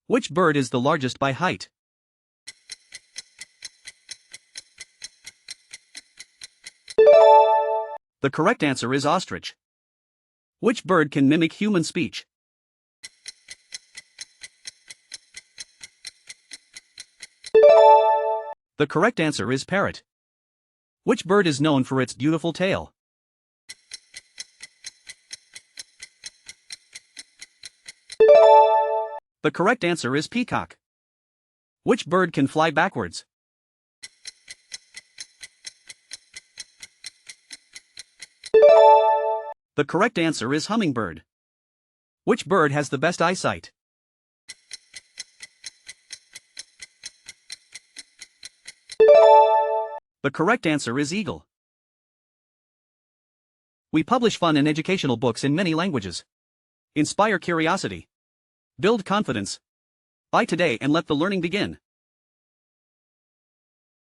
Which bird is the largest by height? The correct answer is ostrich. Which bird can mimic human speech? The correct answer is parrot. Which bird is known for its beautiful tail? The correct answer is peacock. Which bird can fly backwards? The correct answer is hummingbird. Which bird has the best eyesight? The correct answer is eagle. We publish fun and educational books in many languages. Inspire curiosity. Build confidence. Buy today and let the learning begin.